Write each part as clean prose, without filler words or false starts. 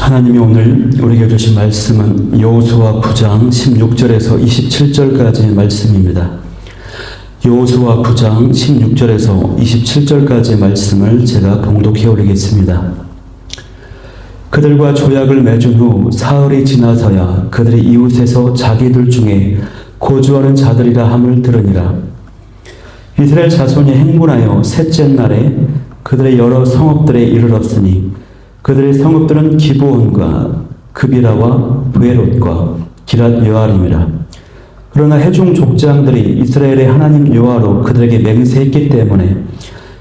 하나님이 오늘 우리에게 주신 말씀은 여호수아 9장 16절에서 27절까지의 말씀입니다. 여호수아 9장 16절에서 27절까지의 말씀을 제가 봉독해 올리겠습니다. 그들과 조약을 맺은 후 사흘이 지나서야 그들이 이웃에서 자기들 중에 거주하는 자들이라 함을 들으니라. 이스라엘 자손이 행군하여 셋째 날에 그들의 여러 성읍들에 이르렀으니 그들의 성읍들은 기브온과 그비라와 브에롯과 기랏 여아림이라. 그러나 회중 족장들이 이스라엘의 하나님 여호와로 그들에게 맹세했기 때문에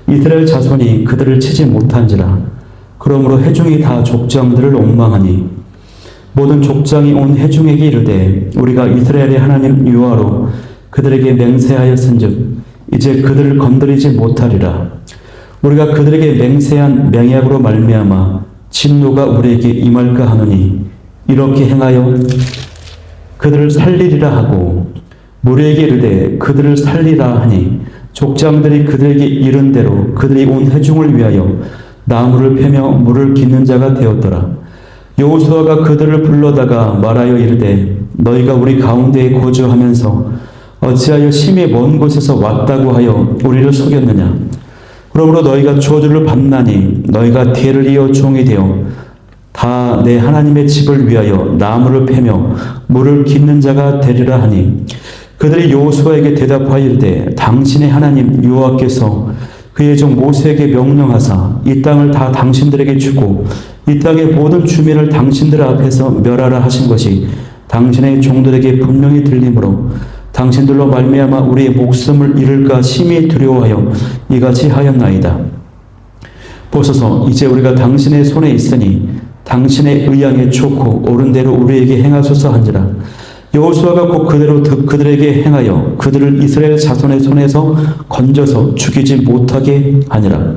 이스라엘 자손이 그들을 치지 못한지라. 그러므로 회중이 다 족장들을 옹망하니 모든 족장이 온 회중에게 이르되 우리가 이스라엘의 하나님 여호와로 그들에게 맹세하였은즉 이제 그들을 건드리지 못하리라. 우리가 그들에게 맹세한 맹약으로 말미암아 진노가 우리에게 임할까 하노니 이렇게 행하여 그들을 살리리라 하고 무리에게 이르되 그들을 살리라 하니 족장들이 그들에게 이른 대로 그들이 온 회중을 위하여 나무를 패며 물을 깃는 자가 되었더라. 여호수아가 그들을 불러다가 말하여 이르되 너희가 우리 가운데에 거주하면서 어찌하여 심히 먼 곳에서 왔다고 하여 우리를 속였느냐. 그러므로 너희가 저주를 받나니 너희가 뒤를 이어 종이 되어 다 내 하나님의 집을 위하여 나무를 패며 물을 깃는 자가 되리라 하니 그들이 여호수아에게 대답하여 이르되 당신의 하나님 여호와께서 그의 종 모세에게 명령하사 이 땅을 다 당신들에게 주고 이 땅의 모든 주민을 당신들 앞에서 멸하라 하신 것이 당신의 종들에게 분명히 들리므로 당신들로 말미암아 우리의 목숨을 잃을까 심히 두려워하여 이같이 하였나이다. 보소서 이제 우리가 당신의 손에 있으니 당신의 의향에 좋고 옳은 대로 우리에게 행하소서 한지라. 여호수아가 곧 그대로 그들에게 행하여 그들을 이스라엘 자손의 손에서 건져서 죽이지 못하게 하니라.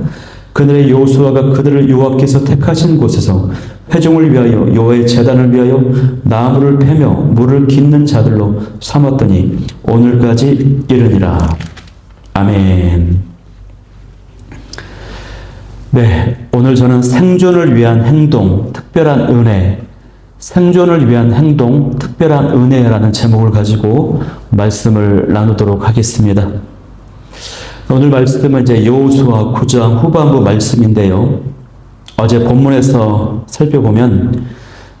그날에 여호수아가 그들을 여호와께서 택하신 곳에서 회중을 위하여 여호와의 제단을 위하여 나무를 패며 물을 깃는 자들로 삼았더니 오늘까지 이르니라. 아멘. 네, 오늘 저는 생존을 위한 행동, 특별한 은혜, 생존을 위한 행동, 특별한 은혜라는 제목을 가지고 말씀을 나누도록 하겠습니다. 오늘 말씀은 이제 여호수아 9장 후반부 말씀인데요. 어제 본문에서 살펴보면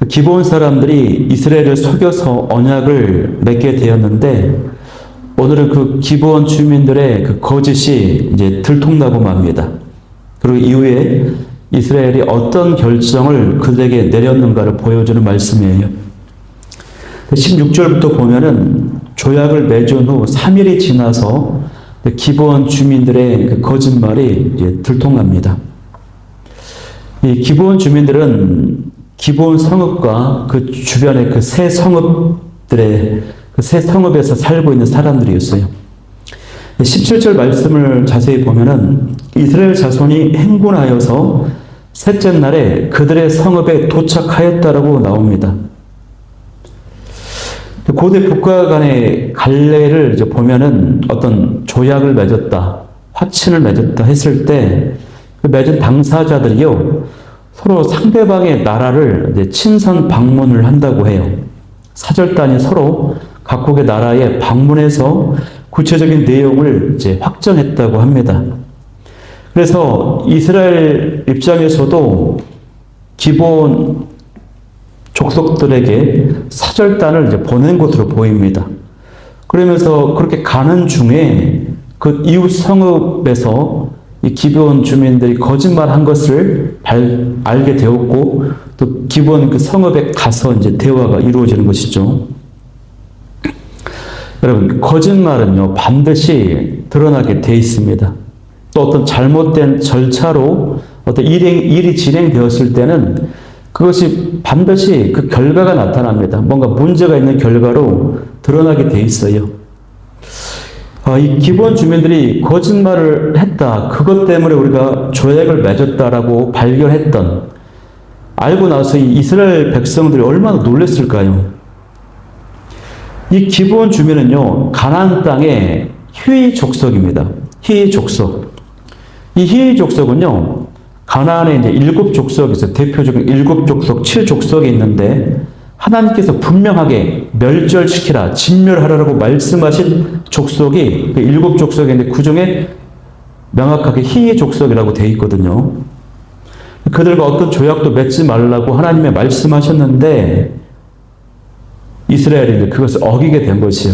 기브온 사람들이 이스라엘을 속여서 언약을 맺게 되었는데 오늘은 그 기브온 주민들의 그 거짓이 이제 들통나고 맙니다. 그리고 이후에 이스라엘이 어떤 결정을 그들에게 내렸는가를 보여주는 말씀이에요. 16절부터 보면은 조약을 맺은 후 3일이 지나서 기브온 주민들의 그 거짓말이 이제 들통납니다. 이 기브온 주민들은 기브온 성읍과 그 주변의 그 세 성읍들의 그 세 성읍에서 살고 있는 사람들이었어요. 17절 말씀을 자세히 보면은 이스라엘 자손이 행군하여서 셋째 날에 그들의 성읍에 도착하였다라고 나옵니다. 고대 국가 간의 갈래를 이제 보면은 어떤 조약을 맺었다, 화친을 맺었다 했을 때 그 맺은 당사자들이요 서로 상대방의 나라를 이제 친선 방문을 한다고 해요. 사절단이 서로 각국의 나라에 방문해서 구체적인 내용을 이제 확정했다고 합니다. 그래서 이스라엘 입장에서도 기브온 족속들에게 사절단을 이제 보낸 것으로 보입니다. 그러면서 그렇게 가는 중에 그 이웃 성읍에서 이 기브온 주민들이 거짓말한 것을 알게 되었고 또 기브온 그 성읍에 가서 이제 대화가 이루어지는 것이죠. 여러분, 거짓말은요 반드시 드러나게 돼 있습니다. 또 어떤 잘못된 절차로 어떤 일이 진행되었을 때는 그것이 반드시 그 결과가 나타납니다. 뭔가 문제가 있는 결과로 드러나게 돼 있어요. 이 기브온 주민들이 거짓말을 했다. 그것 때문에 우리가 조약을 맺었다라고 발견했던, 알고 나서 이 이스라엘 백성들이 얼마나 놀랐을까요? 이 기브온 주민은요, 가나안 땅의 히위 족속입니다. 히위 족속. 이 히위 족속은요, 가나안에 이제 7족속에서 대표적인 7족속, 7족속이 있는데 하나님께서 분명하게 멸절시키라, 진멸하라고 말씀하신 족속이 그 7족속인데 그 중에 명확하게 희의 족속이라고 되어 있거든요. 그들과 어떤 조약도 맺지 말라고 하나님의 말씀하셨는데 이스라엘이 그것을 어기게 된 것이요.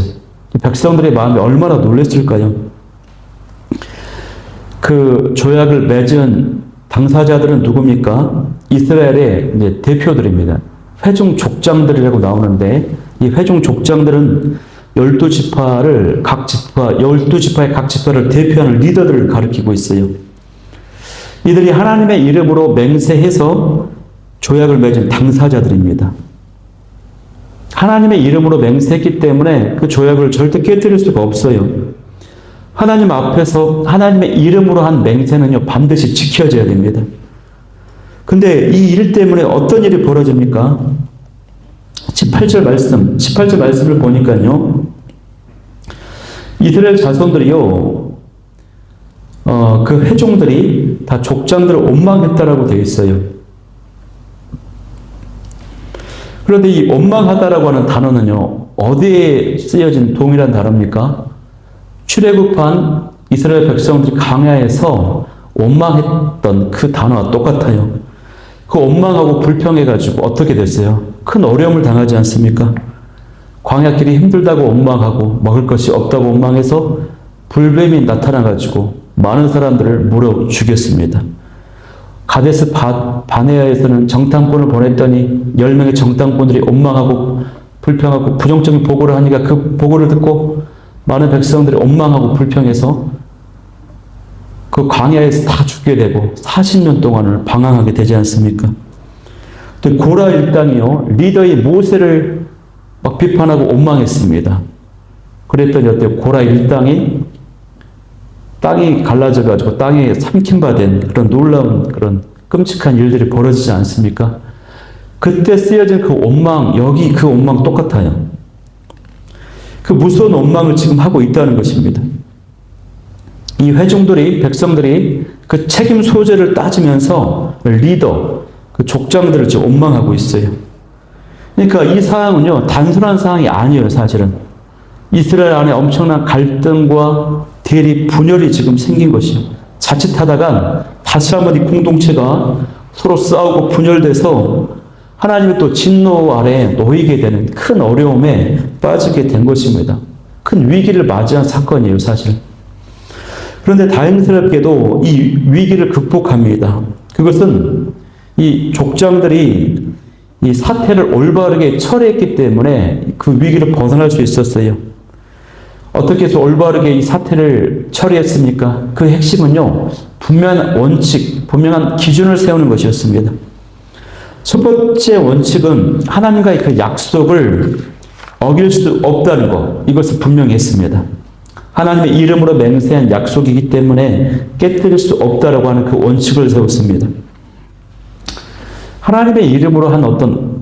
백성들의 마음이 얼마나 놀랐을까요? 그 조약을 맺은 당사자들은 누굽니까? 이스라엘의 이제 대표들입니다. 회중 족장들이라고 나오는데 이 회중 족장들은 12지파의 각 지파를 대표하는 리더들을 가리키고 있어요. 이들이 하나님의 이름으로 맹세해서 조약을 맺은 당사자들입니다. 하나님의 이름으로 맹세했기 때문에 그 조약을 절대 깨뜨릴 수가 없어요. 하나님 앞에서 하나님의 이름으로 한 맹세는요, 반드시 지켜져야 됩니다. 근데 이 일 때문에 어떤 일이 벌어집니까? 18절 말씀을 보니까요, 이스라엘 자손들이요, 그 회종들이 다 족장들을 원망했다라고 되어 있어요. 그런데 이 원망하다라고 하는 단어는요, 어디에 쓰여진 동일한 단어입니까? 출애굽한 이스라엘 백성들이 광야에서 원망했던 그 단어와 똑같아요. 그 원망하고 불평해가지고 어떻게 됐어요? 큰 어려움을 당하지 않습니까? 광야길이 힘들다고 원망하고 먹을 것이 없다고 원망해서 불뱀이 나타나가지고 많은 사람들을 물어 죽였습니다. 가데스 바네아에서는 정탐꾼을 보냈더니 10명의 정탐꾼들이 원망하고 불평하고 부정적인 보고를 하니까 그 보고를 듣고 많은 백성들이 원망하고 불평해서 그 광야에서 다 죽게 되고 40년 동안을 방황하게 되지 않습니까? 또 고라 일당이요, 리더의 모세를 막 비판하고 원망했습니다. 그랬더니 어때요? 고라 일당이 땅이 갈라져가지고 땅에 삼킴받은 그런 놀라운 그런 끔찍한 일들이 벌어지지 않습니까? 그때 쓰여진 그 원망, 여기 그 원망 똑같아요. 그 무서운 원망을 지금 하고 있다는 것입니다. 이 회중들이, 백성들이 그 책임 소재를 따지면서 리더, 그 족장들을 지금 원망하고 있어요. 그러니까 이 사항은요, 단순한 사항이 아니에요, 사실은. 이스라엘 안에 엄청난 갈등과 대립, 분열이 지금 생긴 것이요. 자칫하다간 다시 한번 이 공동체가 서로 싸우고 분열돼서 하나님의 또 진노 아래 놓이게 되는 큰 어려움에 빠지게 된 것입니다. 큰 위기를 맞이한 사건이에요, 사실. 그런데 다행스럽게도 이 위기를 극복합니다. 그것은 이 족장들이 이 사태를 올바르게 처리했기 때문에 그 위기를 벗어날 수 있었어요. 어떻게 해서 올바르게 이 사태를 처리했습니까? 그 핵심은요, 분명한 원칙, 분명한 기준을 세우는 것이었습니다. 첫 번째 원칙은 하나님과의 그 약속을 어길 수 없다는 것, 이것을 분명히 했습니다. 하나님의 이름으로 맹세한 약속이기 때문에 깨뜨릴 수 없다라고 하는 그 원칙을 세웠습니다. 하나님의 이름으로 한 어떤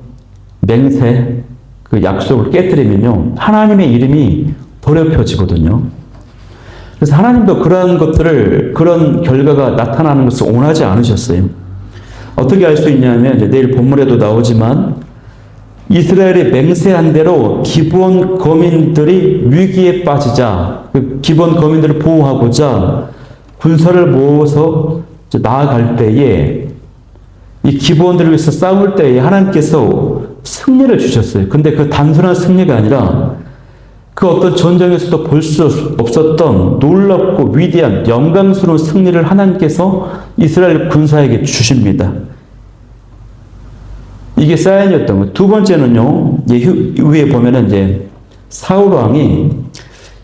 맹세, 그 약속을 깨뜨리면요, 하나님의 이름이 더럽혀지거든요. 그래서 하나님도 그런 것들을, 그런 결과가 나타나는 것을 원하지 않으셨어요. 어떻게 알 수 있냐면, 이제 내일 본문에도 나오지만, 이스라엘이 맹세한 대로 기본 거민들이 위기에 빠지자, 그 기본 거민들을 보호하고자 군사를 모아서 나아갈 때에, 이 기본들을 위해서 싸울 때에 하나님께서 승리를 주셨어요. 근데 그 단순한 승리가 아니라 그 어떤 전쟁에서도 볼 수 없었던 놀랍고 위대한 영광스러운 승리를 하나님께서 이스라엘 군사에게 주십니다. 이게 사인이었던 거예요. 두 번째는요, 위에 보면은 이제 사울 왕이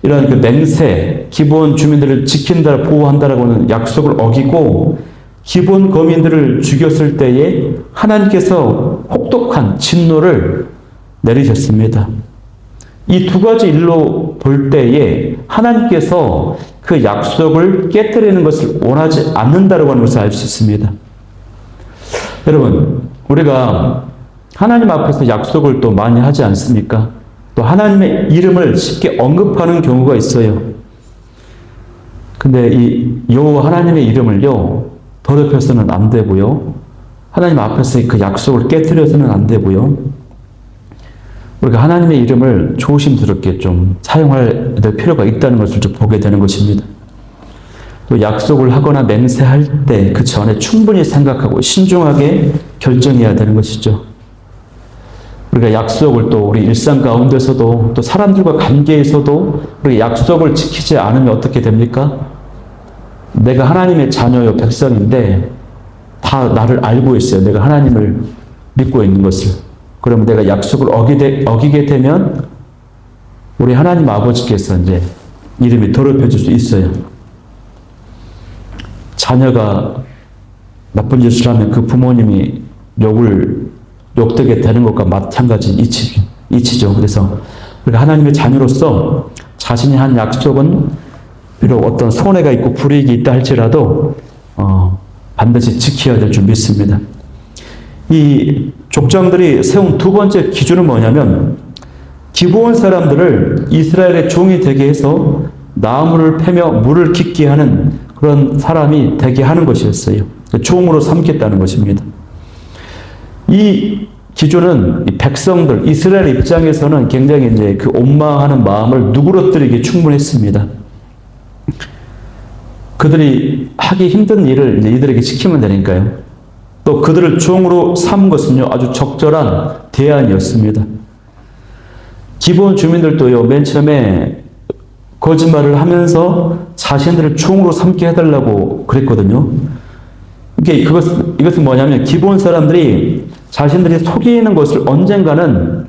이런 그 맹세, 기본 주민들을 지킨다, 보호한다라고 하는 약속을 어기고 기본 거민들을 죽였을 때에 하나님께서 혹독한 진노를 내리셨습니다. 이 두 가지 일로 볼 때에 하나님께서 그 약속을 깨뜨리는 것을 원하지 않는다고 하는 것을 알 수 있습니다. 여러분, 우리가 하나님 앞에서 약속을 또 많이 하지 않습니까? 또 하나님의 이름을 쉽게 언급하는 경우가 있어요. 근데 이 여호와 하나님의 이름을요, 더럽혀서는 안 되고요. 하나님 앞에서 그 약속을 깨뜨려서는 안 되고요. 우리가 하나님의 이름을 조심스럽게 좀 사용할 필요가 있다는 것을 좀 보게 되는 것입니다. 또 약속을 하거나 맹세할 때 그 전에 충분히 생각하고 신중하게 결정해야 되는 것이죠. 우리가 약속을 또 우리 일상 가운데서도 또 사람들과 관계에서도 우리가 약속을 지키지 않으면 어떻게 됩니까? 내가 하나님의 자녀요 백성인데 다 나를 알고 있어요. 내가 하나님을 믿고 있는 것을. 그러면 내가 약속을 어기게 되면 우리 하나님 아버지께서 이제 이름이 더럽혀질 수 있어요. 자녀가 나쁜 짓을 하면 그 부모님이 욕되게 되는 것과 마찬가지 이치죠. 그래서 우리가 하나님의 자녀로서 자신이 한 약속은 비록 어떤 손해가 있고 불이익이 있다 할지라도 반드시 지켜야 될 줄 믿습니다. 이 족장들이 세운 두 번째 기준은 뭐냐면 기브온 사람들을 이스라엘의 종이 되게 해서 나무를 패며 물을 깃게 하는 그런 사람이 되게 하는 것이었어요. 종으로 삼겠다는 것입니다. 이 기준은 백성들, 이스라엘 입장에서는 굉장히 이제 그 원망하는 마음을 누그러뜨리기 충분했습니다. 그들이 하기 힘든 일을 이제 이들에게 시키면 되니까요. 또 그들을 종으로 삼은 것은요, 아주 적절한 대안이었습니다. 기브온 주민들도요, 맨 처음에 거짓말을 하면서 자신들을 종으로 삼게 해달라고 그랬거든요. 이것은 뭐냐면 기브온 사람들이 자신들이 속이는 것을 언젠가는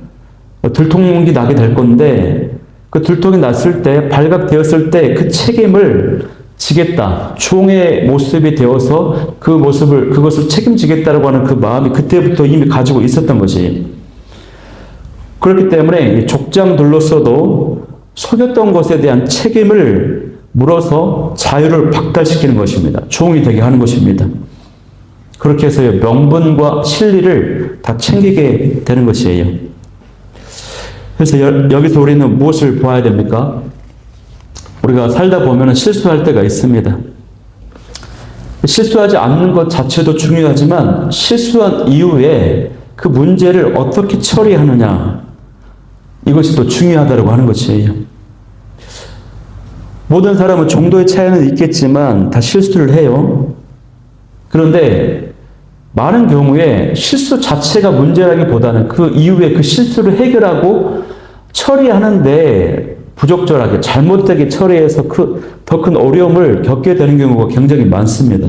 들통이 나게 될 건데 그 들통이 났을 때 발각되었을 때 그 책임을 지겠다. 종의 모습이 되어서 그것을 책임지겠다라고 하는 그 마음이 그때부터 이미 가지고 있었던 것이. 그렇기 때문에 족장들로서도 속였던 것에 대한 책임을 물어서 자유를 박탈시키는 것입니다. 종이 되게 하는 것입니다. 그렇게 해서 명분과 실리를 다 챙기게 되는 것이에요. 그래서 여기서 우리는 무엇을 보아야 됩니까? 우리가 살다 보면 실수할 때가 있습니다. 실수하지 않는 것 자체도 중요하지만 실수한 이후에 그 문제를 어떻게 처리하느냐, 이것이 또 중요하다고 하는 것이에요. 모든 사람은 정도의 차이는 있겠지만 다 실수를 해요. 그런데 많은 경우에 실수 자체가 문제라기보다는 그 이후에 그 실수를 해결하고 처리하는데 부적절하게 잘못되게 처리해서 더 큰 어려움을 겪게 되는 경우가 굉장히 많습니다.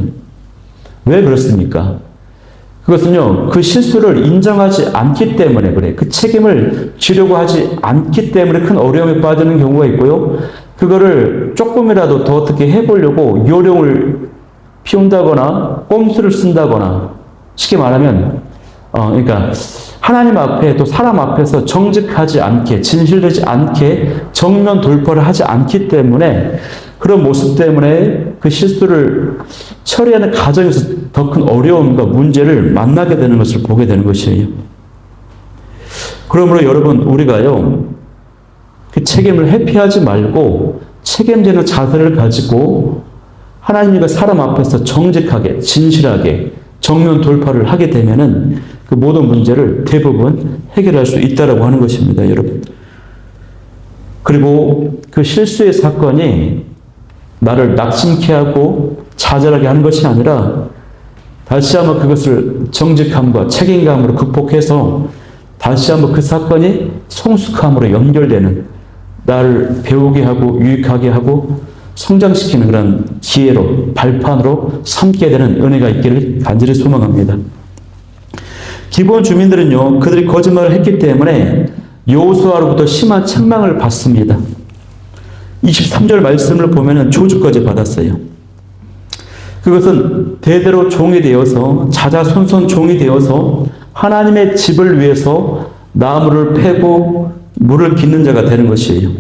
왜 그렇습니까? 그것은요, 그 실수를 인정하지 않기 때문에 그래요. 그 책임을 지려고 하지 않기 때문에 큰 어려움에 빠지는 경우가 있고요. 그거를 조금이라도 더 어떻게 해보려고 요령을 피운다거나 꼼수를 쓴다거나, 쉽게 말하면 그러니까 하나님 앞에 또 사람 앞에서 정직하지 않게, 진실되지 않게 정면 돌파를 하지 않기 때문에, 그런 모습 때문에 그 실수를 처리하는 과정에서 더 큰 어려움과 문제를 만나게 되는 것을 보게 되는 것이에요. 그러므로 여러분, 우리가요, 그 책임을 회피하지 말고 책임지는 자세를 가지고 하나님과 사람 앞에서 정직하게, 진실하게 정면 돌파를 하게 되면은 그 모든 문제를 대부분 해결할 수 있다라고 하는 것입니다, 여러분. 그리고 그 실수의 사건이 나를 낙심케 하고 좌절하게 하는 것이 아니라 다시 한번 그것을 정직함과 책임감으로 극복해서 다시 한번 그 사건이 성숙함으로 연결되는, 나를 배우게 하고 유익하게 하고 성장시키는 그런 기회로, 발판으로 삼게 되는 은혜가 있기를 간절히 소망합니다. 기브온 주민들은요, 그들이 거짓말을 했기 때문에 여호수아로부터 심한 책망을 받습니다. 23절 말씀을 보면은 조주까지 받았어요. 그것은 대대로 종이 되어서, 자자손손 종이 되어서 하나님의 집을 위해서 나무를 패고 물을 깃는 자가 되는 것이에요.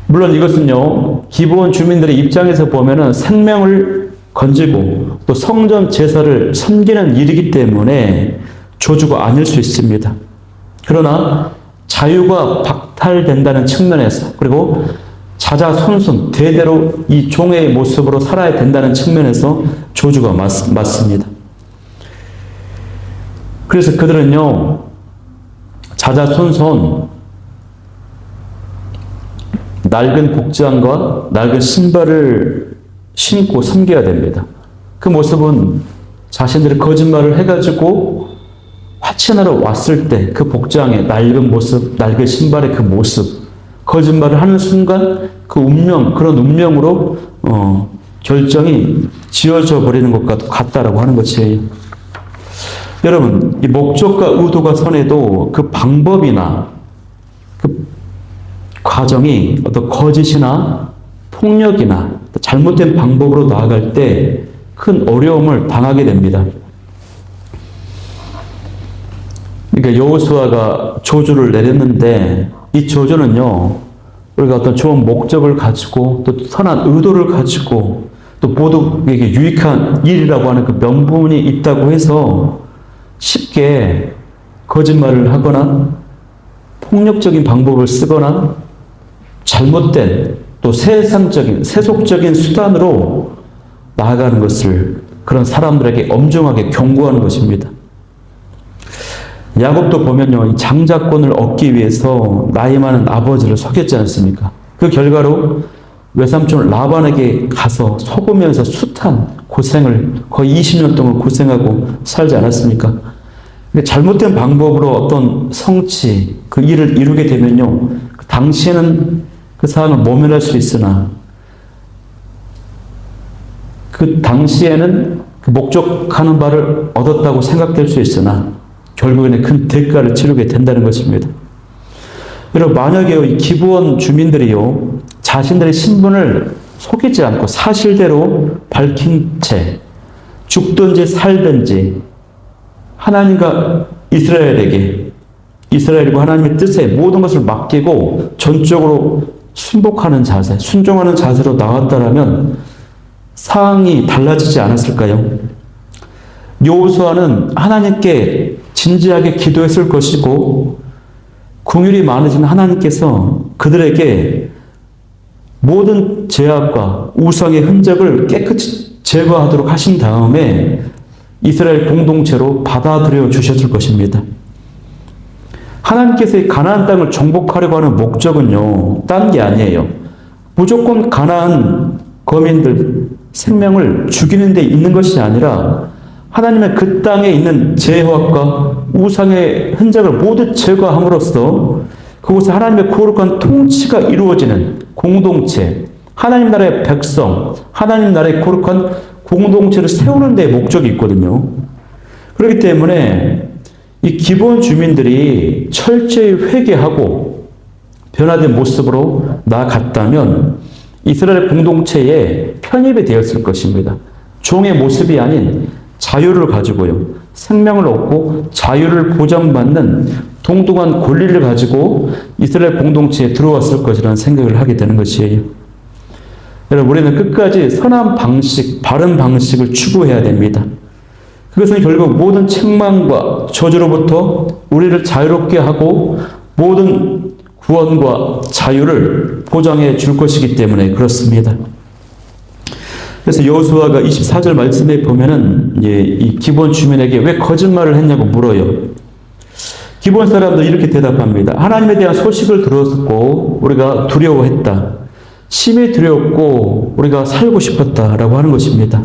물론 이것은요, 기브온 주민들의 입장에서 보면은 생명을 건지고 또 성전 제사를 섬기는 일이기 때문에 저주가 아닐 수 있습니다. 그러나 자유가 박탈된다는 측면에서, 그리고 자자손손 대대로 이 종의 모습으로 살아야 된다는 측면에서 저주가 맞습니다. 그래서 그들은요, 자자손손 낡은 복장과 낡은 신발을 신고 섬겨야 됩니다. 그 모습은 자신들이 거짓말을 해가지고 화친하러 왔을 때 그 복장의 낡은 모습, 낡은 신발의 그 모습, 거짓말을 하는 순간 그 운명, 그런 운명으로 결정이 지어져 버리는 것과 같다라고 하는 것이에요. 여러분, 이 목적과 의도가 선해도 그 방법이나 그 과정이 어떤 거짓이나 폭력이나 잘못된 방법으로 나아갈 때 큰 어려움을 당하게 됩니다. 그러니까 여호수아가 저주를 내렸는데 이 저주는요, 우리가 어떤 좋은 목적을 가지고 또 선한 의도를 가지고 또 모두에게 유익한 일이라고 하는 그 명분이 있다고 해서 쉽게 거짓말을 하거나 폭력적인 방법을 쓰거나 잘못된 또 세속적인 수단으로 나아가는 것을 그런 사람들에게 엄중하게 경고하는 것입니다. 야곱도 보면요, 이 장자권을 얻기 위해서 나이 많은 아버지를 속였지 않습니까? 그 결과로 외삼촌 라반에게 가서 속으면서 숱한 고생을 거의 20년 동안 고생하고 살지 않았습니까? 잘못된 방법으로 어떤 성취, 그 일을 이루게 되면요, 당시에는 그 사람을 모면할 수 있으나 그 당시에는 그 목적하는 바를 얻었다고 생각될 수 있으나 결국에는 큰 대가를 치르게 된다는 것입니다. 여러분, 만약에 이 기브온 주민들이요, 자신들의 신분을 속이지 않고 사실대로 밝힌 채 죽든지 살든지 하나님과 이스라엘과 하나님의 뜻에 모든 것을 맡기고 전적으로 순복하는 자세, 순종하는 자세로 나왔다라면 상황이 달라지지 않았을까요? 여호수아는 하나님께 진지하게 기도했을 것이고 긍휼이 많으신 하나님께서 그들에게 모든 죄악과 우상의 흔적을 깨끗이 제거하도록 하신 다음에 이스라엘 공동체로 받아들여 주셨을 것입니다. 하나님께서 이 가나안 땅을 정복하려고 하는 목적은요, 딴 게 아니에요. 무조건 가나안 거민들 생명을 죽이는 데 있는 것이 아니라 하나님의 그 땅에 있는 죄악과 우상의 흔적을 모두 제거함으로써 그곳에 하나님의 거룩한 통치가 이루어지는 공동체, 하나님 나라의 백성, 하나님 나라의 거룩한 공동체를 세우는 데 목적이 있거든요. 그렇기 때문에 이 기본 주민들이 철저히 회개하고 변화된 모습으로 나아갔다면 이스라엘 공동체에 편입이 되었을 것입니다. 종의 모습이 아닌 자유를 가지고요, 생명을 얻고 자유를 보장받는 동등한 권리를 가지고 이스라엘 공동체에 들어왔을 것이라는 생각을 하게 되는 것이에요. 여러분, 우리는 끝까지 선한 방식, 바른 방식을 추구해야 됩니다. 그것은 결국 모든 책망과 저주로부터 우리를 자유롭게 하고 모든 구원과 자유를 보장해 줄 것이기 때문에 그렇습니다. 그래서 여호수아가 24절 말씀에 보면은 이 기본 주민에게 왜 거짓말을 했냐고 물어요. 기본 사람도 이렇게 대답합니다. 하나님에 대한 소식을 들었고 우리가 두려워했다. 심히 두려웠고 우리가 살고 싶었다라고 하는 것입니다.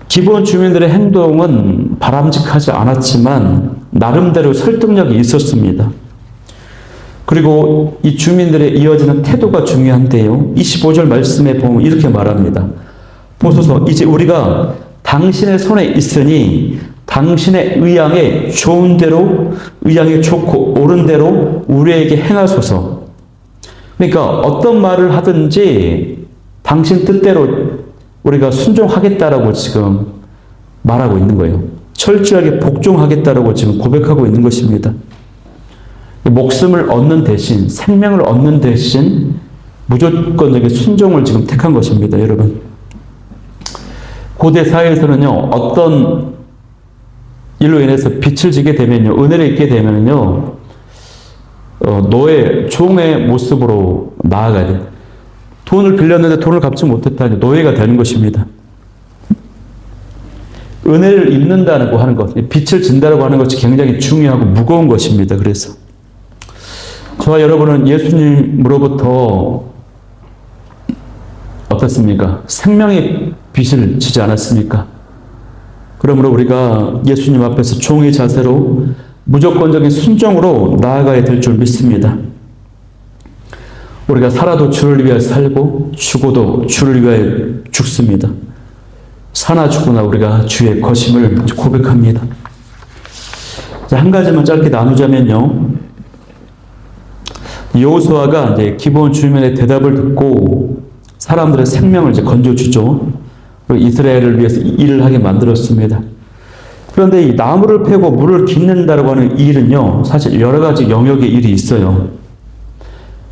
기본 주민들의 행동은 바람직하지 않았지만 나름대로 설득력이 있었습니다. 그리고 이 주민들의 이어지는 태도가 중요한데요. 25절 말씀에 보면 이렇게 말합니다. 보소서, 이제 우리가 당신의 손에 있으니 당신의 의향에 좋은 대로, 의향에 좋고 옳은 대로 우리에게 행하소서. 그러니까 어떤 말을 하든지 당신 뜻대로 우리가 순종하겠다라고 지금 말하고 있는 거예요. 철저하게 복종하겠다라고 지금 고백하고 있는 것입니다. 목숨을 얻는 대신, 생명을 얻는 대신 무조건적인 순종을 지금 택한 것입니다, 여러분. 고대 사회에서는요, 어떤 일로 인해서 빛을 지게 되면요, 은혜를 입게 되면요, 노예, 종의 모습으로 나아가야 돼요. 돈을 빌렸는데 돈을 갚지 못했다. 노예가 되는 것입니다. 은혜를 입는다고 하는 것, 빛을 진다고 하는 것이 굉장히 중요하고 무거운 것입니다. 그래서 저와 여러분은 예수님으로부터 어떻습니까? 생명의 빛을 지지 않았습니까? 그러므로 우리가 예수님 앞에서 종의 자세로 무조건적인 순종으로 나아가야 될 줄 믿습니다. 우리가 살아도 주를 위하여 살고 죽어도 주를 위하여 죽습니다. 사나 죽거나 우리가 주의 것임을 고백합니다. 자, 한 가지만 짧게 나누자면요. 여호수아가 이제 기브온 주민의 대답을 듣고 사람들의 생명을 이제 건져주죠. 그리고 이스라엘을 위해서 일을 하게 만들었습니다. 그런데 이 나무를 패고 물을 깃는다고 하는 이 일은요, 사실 여러 가지 영역의 일이 있어요.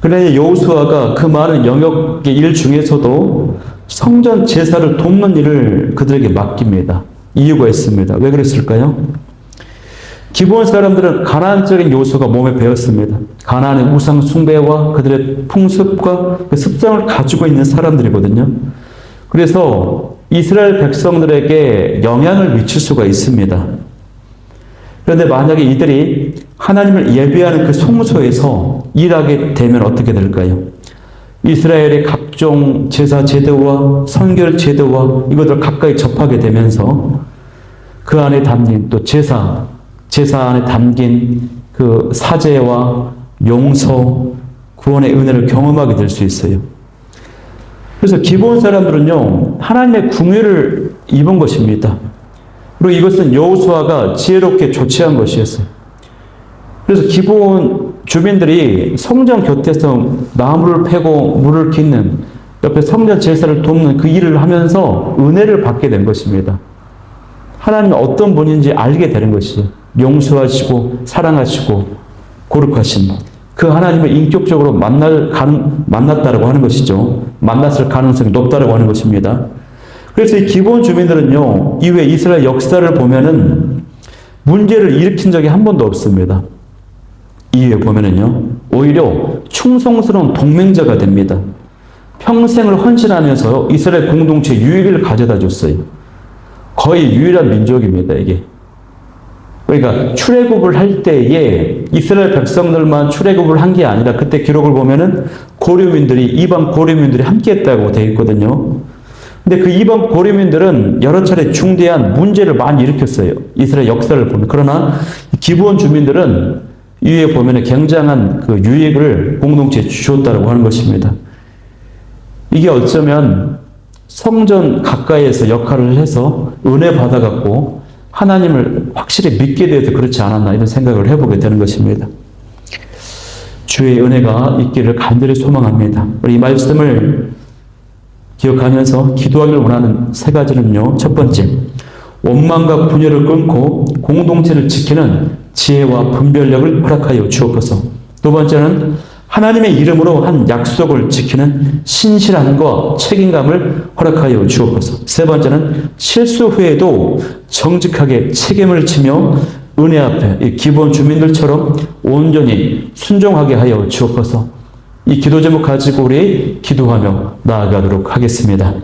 그런데 여호수아가 그 많은 영역의 일 중에서도 성전 제사를 돕는 일을 그들에게 맡깁니다. 이유가 있습니다. 왜 그랬을까요? 기브온 사람들은 가나안적인 요소가 몸에 배었습니다. 가나안의 우상 숭배와 그들의 풍습과 그 습성을 가지고 있는 사람들이거든요. 그래서 이스라엘 백성들에게 영향을 미칠 수가 있습니다. 그런데 만약에 이들이 하나님을 예배하는 그 성소에서 일하게 되면 어떻게 될까요? 이스라엘의 각종 제사 제도와 선결 제도와 이것들을 가까이 접하게 되면서 그 안에 담긴 또 제사 안에 담긴 그 사죄와 용서, 구원의 은혜를 경험하게 될 수 있어요. 그래서 기브온 사람들은요, 하나님의 궁유를 입은 것입니다. 그리고 이것은 여호수아가 지혜롭게 조치한 것이었어요. 그래서 기브온 주민들이 성전 곁에서 나무를 패고 물을 깃는, 옆에 성전 제사를 돕는 그 일을 하면서 은혜를 받게 된 것입니다. 하나님이 어떤 분인지 알게 되는 것이죠. 용서하시고 사랑하시고 거룩하신 그 하나님을 인격적으로 만났다라고 하는 것이죠. 만났을 가능성이 높다라고 하는 것입니다. 그래서 이 기브온 주민들은요, 이후에 이스라엘 역사를 보면은 문제를 일으킨 적이 한 번도 없습니다. 이후에 보면은요, 오히려 충성스러운 동맹자가 됩니다. 평생을 헌신하면서 이스라엘 공동체 유익을 가져다 줬어요. 거의 유일한 민족입니다, 이게. 그러니까 출애굽을 할 때에 이스라엘 백성들만 출애굽을 한 게 아니라 그때 기록을 보면은 이방 고려민들이 함께 했다고 되어 있거든요. 근데 그 이방 고려민들은 여러 차례 중대한 문제를 많이 일으켰어요. 이스라엘 역사를 보면. 그러나 기브온 주민들은 이에 보면은 굉장한 그 유익을 공동체에 주었다고 하는 것입니다. 이게 어쩌면 성전 가까이에서 역할을 해서 은혜 받아갖고 하나님을 확실히 믿게 되어서 그렇지 않았나 이런 생각을 해보게 되는 것입니다. 주의 은혜가 있기를 간절히 소망합니다. 우리 이 말씀을 기억하면서 기도하기를 원하는 세 가지는요. 첫 번째, 원망과 분열을 끊고 공동체를 지키는 지혜와 분별력을 허락하여 주옵소서. 두 번째는 하나님의 이름으로 한 약속을 지키는 신실함과 책임감을 허락하여 주옵소서. 세 번째는 실수 후에도 정직하게 책임을 지며 은혜 앞에 이 기브온 주민들처럼 온전히 순종하게 하여 주옵소서. 이 기도 제목 가지고 우리 기도하며 나아가도록 하겠습니다.